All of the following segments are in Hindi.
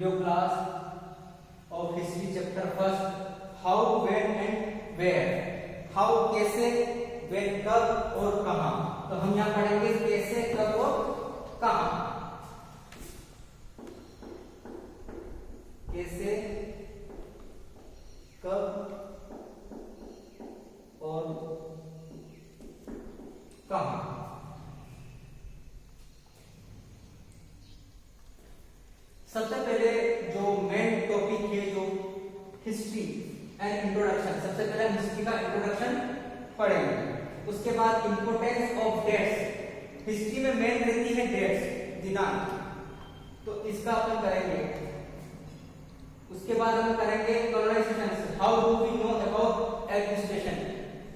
Video class of history chapter first, how, when and where. How कैसे, व्हेन कब और कहां। तो हम यहाँ पढ़ेंगे कैसे, कब और कहां। कैसे, कब और कहां। सबसे पहले जो मेन टॉपिक है जो हिस्ट्री एंड इंट्रोडक्शन, सबसे पहले हम हिस्ट्री का इंट्रोडक्शन पढ़ेंगे। उसके बाद इंपोर्टेंस ऑफ डेट्स। हिस्ट्री में मेन रहती है डेट्स, दिनांक, तो इसका अपन करेंगे। उसके बाद हम करेंगे colonisation, how do we know about administration.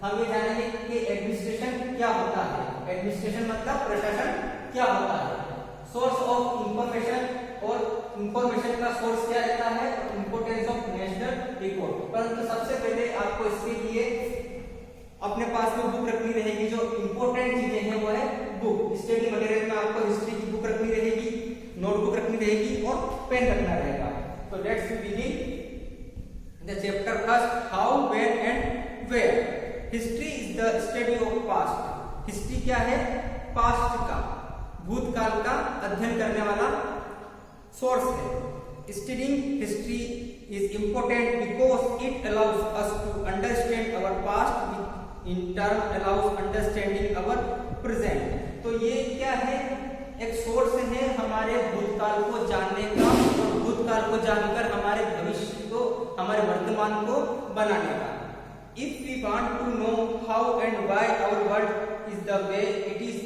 हम ये जानेंगे कि एडमिनिस्ट्रेशन क्या होता है। एडमिनिस्ट्रेशन मतलब प्रशासन क्या होता है। सोर्स ऑफ इंफॉर्मेशन, और इंफॉर्मेशन का सोर्स क्या रहता है। Importance of national record. परंतु सबसे पहले आपको इसके लिए अपने पास में बुक रखनी रहेगी। जो इंपोर्टेंट चीजें हैं वो है बुक। स्टडी मटेरियल में आपको हिस्ट्री की बुक रखनी रहेगी, नोटबुक रखनी रहेगी और पेन रखना रहेगा। तो let's begin the chapter first, how, when and where. History is the study of past. History क्या है, पास्ट का, भूतकाल का अध्ययन करने वाला सोर्स है। Studying history is important because it allows us to understand our past, in turn allows understanding our present. तो ये क्या है, एक सोर्स है हमारे भूतकाल को जानने का, और भूतकाल को जानकर हमारे भविष्य को, हमारे वर्तमान को बनाने का। If we want to know how and why our world is the way it is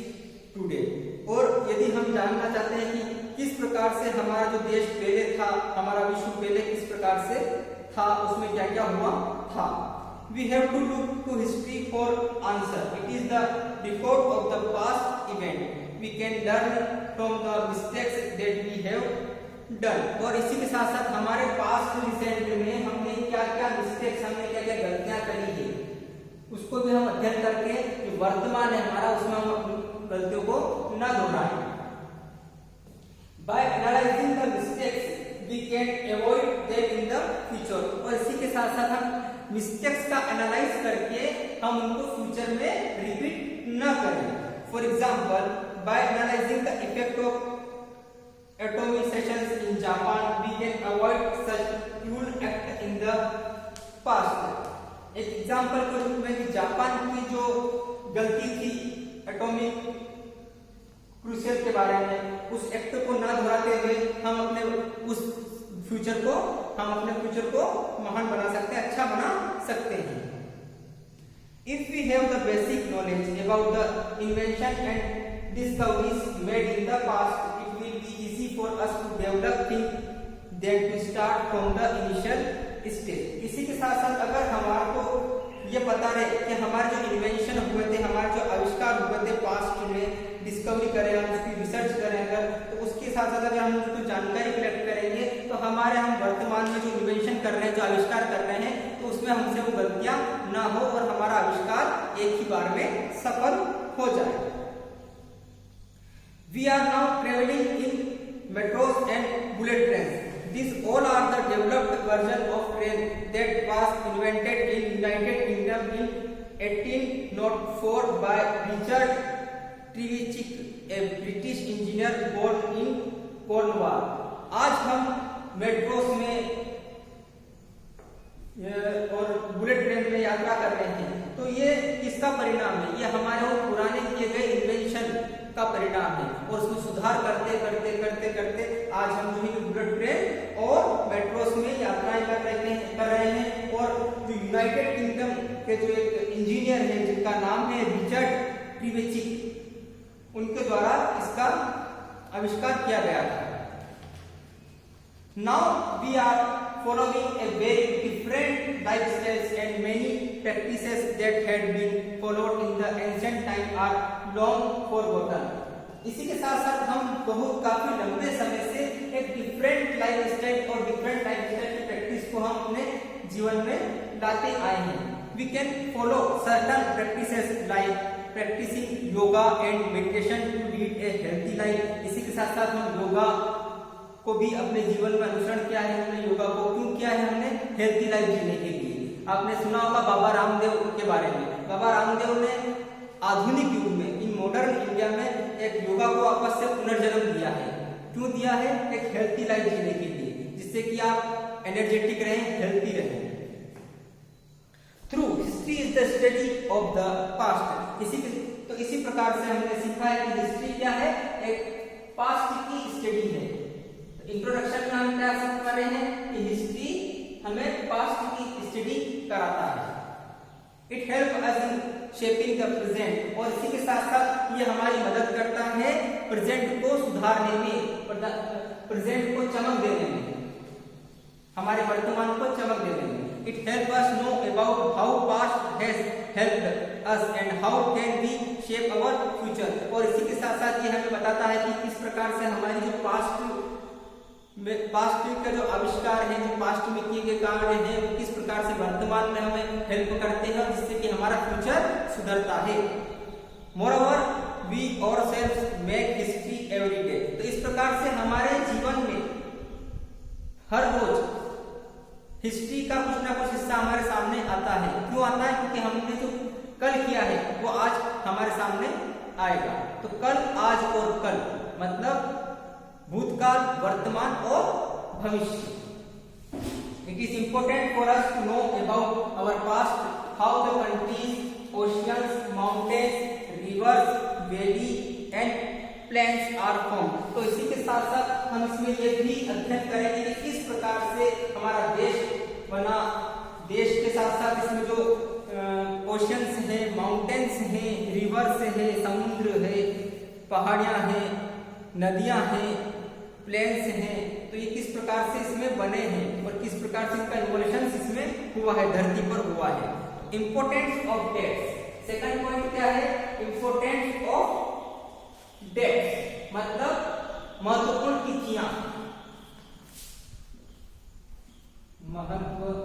today, और यदि हम जानना चाहते हैं कि किस प्रकार से हमारा जो देश पहले था, हमारा विश्व पहले किस प्रकार से था, उसमें क्या क्या हुआ था, we have to look to history for answer. It is the record of the past event. We can learn from the mistakes that we have done. और इसी के साथ साथ हमारे पास्ट रिसेंट में हमने क्या क्या मिस्टेक्स, हमने क्या क्या गलतियां करी है, उसको भी हम अध्ययन करके जो वर्तमान है हमारा, उसमें हम अपनी गलतियों को न दोहराएं। By analyzing the mistakes, we can avoid them in the future. और इसी के साथ साथ हम मिस्टेक्स का एनालाइज करके हम उनको फ्यूचर में रिपीट न करें। For example, by analyzing the effect of atomizations in Japan, we can avoid such cruel act in the past. एक एग्जाम्पल के रूप में कि जापान की जो गलती थी एटॉमिक क्रूसेल के बारे में, उस एक्ट को ना दोहराते हुए हम अपने उस फ्यूचर को, हम अपने फ्यूचर को महान बना सकते हैं, अच्छा बना सकते हैं। If we have the basic knowledge about the invention and discoveries made in the past, it will be easy for us to develop things that we start from the initial stage. इसी के साथ साथ अगर हमारे को ये पता रहे कि हमारे जो इन्वेंशन हुए थे, हमारे जो आविष्कार हुए थे पास्ट में, डिस्कवरी करें, हम उसकी रिसर्च करें अगर, तो उसके साथ साथ अगर हम उसको जानकारी कलेक्ट करेंगे तो हमारे, हम वर्तमान में जो इन्वेंशन कर रहे हैं, जो आविष्कार कर रहे हैं, तो उसमें हमसे वो गलतियां ना हो और हमारा आविष्कार एक ही बार में सफल हो जाए। We are now traveling in metros and bullet trains. These all are the developed version of train that was invented in United Kingdom in 1804 by Richard Trevithick, a British engineer born in Cornwall. आज हम मेट्रोस में और बुलेट ट्रेन में यात्रा कर रहे हैं, तो ये किसका परिणाम है, ये हमारे वो पुराने किए गए इन्वेंशन का परिणाम है। और उसमें सुधार करते करते करते करते आज हम जो है बुलेट ट्रेन और मेट्रोस में यात्राएं कर रहे हैं। और जो यूनाइटेड किंगडम के जो एक इंजीनियर है जिनका नाम है रिचर्ड ट्रीवेचिक, उनके द्वारा इसका आविष्कार किया गया था। Now we are following a very different lifestyles and many practices that had been followed in the ancient time are long forgotten. इसी के साथ साथ हम बहुत काफी लंबे समय से एक डिफरेंट लाइफस्टाइल और डिफरेंट लाइफस्टाइल की प्रैक्टिस को हम अपने जीवन में लाते आए हैं। We can follow certain practices like practicing yoga and meditation to lead a healthy life. इसी के साथ साथ हम योगा को भी अपने जीवन में अनुसरण किया है हमने। योगा को क्यों किया है हमने? हेल्थी लाइफ जीने के लिए। आपने सुना होगा बाबा रामदेव के बारे में। बाबा रामदेव ने आधुनिक युग में, इन मॉडर्न इंडिया में, एक योगा को वापस से पुनर्जन्म दिया है। क्यों दिया है? एक हेल्थी लाइफ जीने के लिए, जिससे कि आप एनर्जेटिक रहें, हेल्थी रहें। Through history is the study of the past. इसी प्रकार से हमने सीखा है कि हिस्ट्री क्या है? एक पास्ट की स्टडी है। इंट्रोडक्शन में हम क्या सीख पा रहे हैं कि हिस्ट्री हमें पास्ट की स्टडी कराता है। It help us in shaping the present, और इसी के साथ साथ ये हमारी मदद करता है प्रेजेंट को सुधारने में, प्रेजेंट को चमक देने में, हमारे वर्तमान को चमक देने में। It help us know about how past has helped us and how can V shape our future. और इसी के साथ साथ ये हमें बताता है कि किस प्रकार से हमारी जो पास्ट का जो आविष्कार है, जो पास्ट में किए गए कार्य हैं, वो किस प्रकार से वर्तमान में हमें हेल्प करते हैं, जिससे कि हमारा फ्यूचर सुधरता है। मोreover we ourselves make history every day। तो इस प्रकार से हमारे जीवन में हर रोज हिस्ट्री का कुछ ना कुछ हिस्सा हमारे सामने आता है। क्यों आता है? क्योंकि हमने जो कल किया है वो आज हमारे सामने आएगा। तो कल, आज और कल मतलब भूतकाल, वर्तमान और भविष्य। It is important for us to know about our past, how the countries, oceans, mountains, rivers, valley and plains are formed. तो इसी के साथ साथ हम इसमें ये भी अध्ययन करेंगे कि किस प्रकार से हमारा देश बना। देश के साथ साथ इसमें जो ओशियंस है, माउंटेन्स हैं, रिवर्स है, समुद्र है, पहाड़ियां हैं, नदियां हैं, प्लेन्स हैं, तो ये किस प्रकार से इसमें बने हैं और किस प्रकार से इनका इवोल्यूशन इसमें हुआ है, धरती पर हुआ है। Importance of dates. Second point क्या है? इंपोर्टेंस ऑफ डेट्स मतलब महत्वपूर्ण तिथियां। महत्वपूर्ण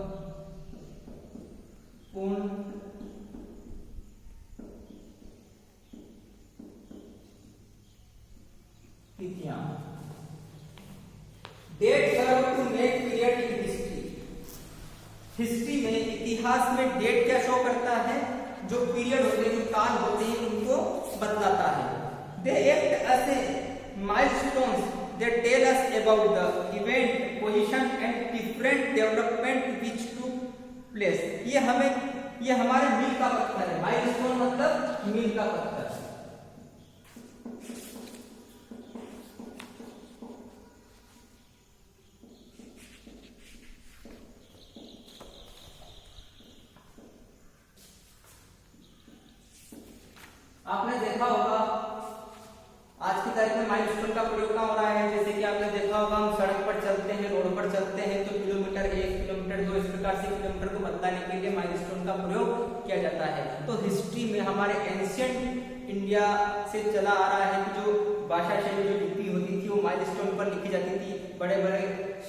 तिथियां। Date serve to make period in history. History में, इतिहास में डेट क्या शो करता है? जो पीरियड होते हैं, जो काल होते हैं, उनको बतलाता है। They act as a milestones that tell us about the event, position and different development which took place. ये हमारे मील का पत्थर है। माइलस्टोन मतलब मील का पत्थर। आपने देखा होगा आज की तारीख में माइलस्टोन का प्रयोग कहाँ हो रहा है? जैसे कि आपने देखा होगा हम सड़क पर चलते हैं, रोड पर चलते हैं, तो किलोमीटर 1, किलोमीटर 2, इस प्रकार से किलोमीटर को बतलाने के लिए माइलस्टोन का प्रयोग किया जाता है। तो हिस्ट्री में हमारे एंशिएंट इंडिया से चला आ रहा है कि जो भाषा शैली, जो लिपि होती थी, वो माइलस्टोन पर लिखी जाती थी। बड़े बड़े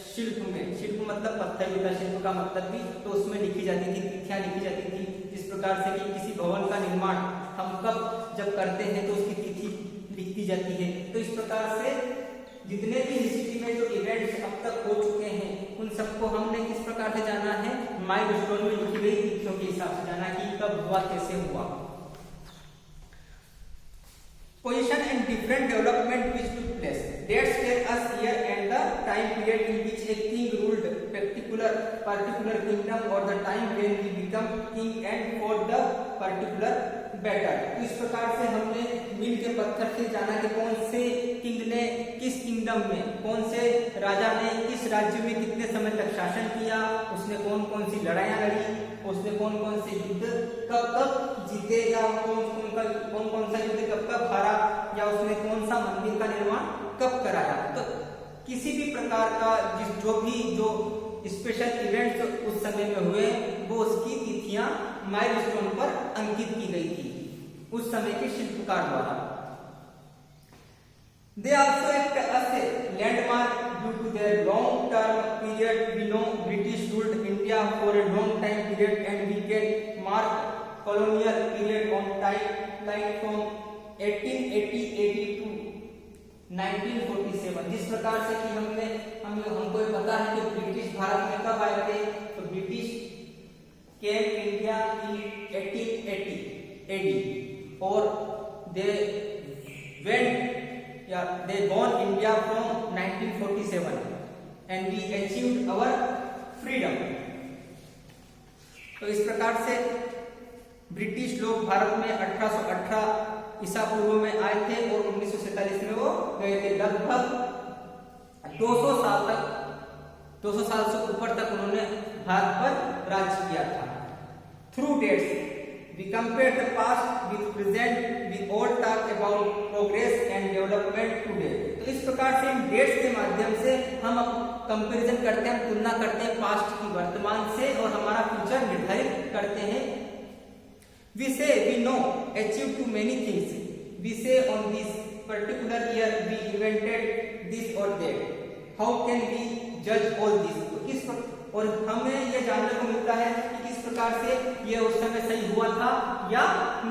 शिल्प में, शिल्प मतलब पत्थर होता है, शिल्प का मतलब भी, तो उसमें लिखी जाती थी, तिथियां लिखी जाती थी। जिस प्रकार से कि किसी भवन का निर्माण हम कब जब करते हैं तो उसकी तिथि लिखी जाती है। तो इस प्रकार से जितने भी हिस्ट्री में जो इवेंट्स अब तक हो चुके हैं, उन सबको हमने किस प्रकार से जाना है? माइलस्टोन में लिखी गई तिथियों के हिसाब से जाना कि कब हुआ, कैसे हुआ। Position and different development which took place. Dates tell us year and the time period in which a king ruled particular kingdom, or the time when we become king and fought the particular battle. तो इस प्रकार से हमने मील के पत्थर से जाना कि कौन से किंग ने किस किंगडम में, कौन से राजा ने किस राज्य में कितने समय तक शासन किया, उसने कौन कौन सी लड़ाइयां लड़ी, उसने कौन कौन से युद्ध कब कब जीते, या कौन कौन सा युद्ध कब कब हारा, या उसने कौन सा मंदिर का निर्माण कब कराया। तो किसी भी प्रकार का जो स्पेशल इवेंट्स उस समय में हुए, वो उसकी तिथियां माइलस्टोन पर अंकित की गई थी उस समय के शिल्पकार द्वारा। They also act as a landmark due to their long-term period. We know British ruled India for a long time period, and we can mark colonial period on timeline from 1880 to 1947। जिस प्रकार से कि हमको ये पता है कि ब्रिटिश भारत में कब आए थे, तो British came India in 1880 AD और दे born India from 1947 and we achieved our freedom। तो इस प्रकार से ब्रिटिश लोग भारत में 1818 ईसा पूर्व में आए थे और 1947 में वो गए थे। लगभग 200 साल से ऊपर तक उन्होंने भारत पर राज किया था। Through dates we compare the past with present, we all talk about progress and development today। तो इस प्रकार से इन डेट्स के माध्यम से हम कंपैरिजन करते हैं, तुलना करते हैं पास्ट की वर्तमान से और हमारा फ्यूचर निर्धारित करते हैं। We say we know achieved too many things, we say on this particular year we invented this or that, how can we judge all this। तो इस और हमें यह जानने को मिलता है कि किस प्रकार से यह उस समय सही हुआ था या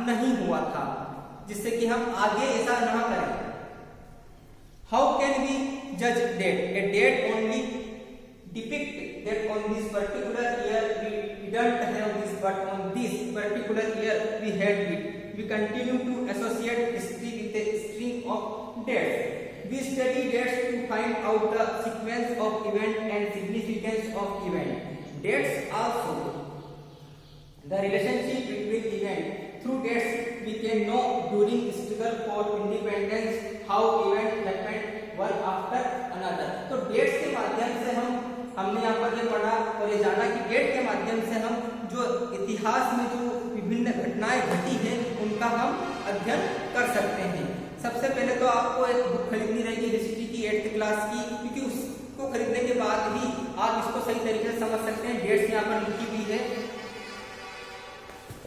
नहीं हुआ था, जिससे कि हम आगे ऐसा ना करें। हाउ कैन वी जज date, a date only depict that on this particular year we didn't have this but on this particular year we had it. We continue to associate history with a string of dates. We study dates to find out the sequence of event and significance of event. Dates also the relationship between event. Through dates we can know during struggle for independence how event happened one after another। तो dates के माध्यम से हमने यहाँ पर ये पढ़ा और ये जाना कि डेट के माध्यम से हम जो इतिहास में जो विभिन्न घटनाएं घटी हैं उनका हम अध्ययन कर सकते हैं। सबसे पहले तो आपको एक बुक खरीदनी रहेगी हिस्ट्री की 8th क्लास की, क्योंकि उसको खरीदने के बाद ही आप इसको सही तरीके से समझ सकते हैं। डेट्स यहाँ पर लिखी हुई है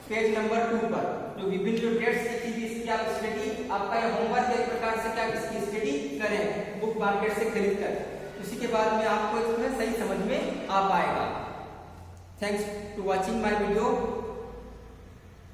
पेज नंबर 2 पर, जो विभिन्न जो डेट्स लिखी हुई इसकी आप स्टडी, आपका ये होमवर्क एक प्रकार से क्या इसकी स्टडी करें बुक मार्केट से खरीद कर, उसी के बाद में आपको इसमें सही समझ में आ पाएगा। Thanks to watching my video.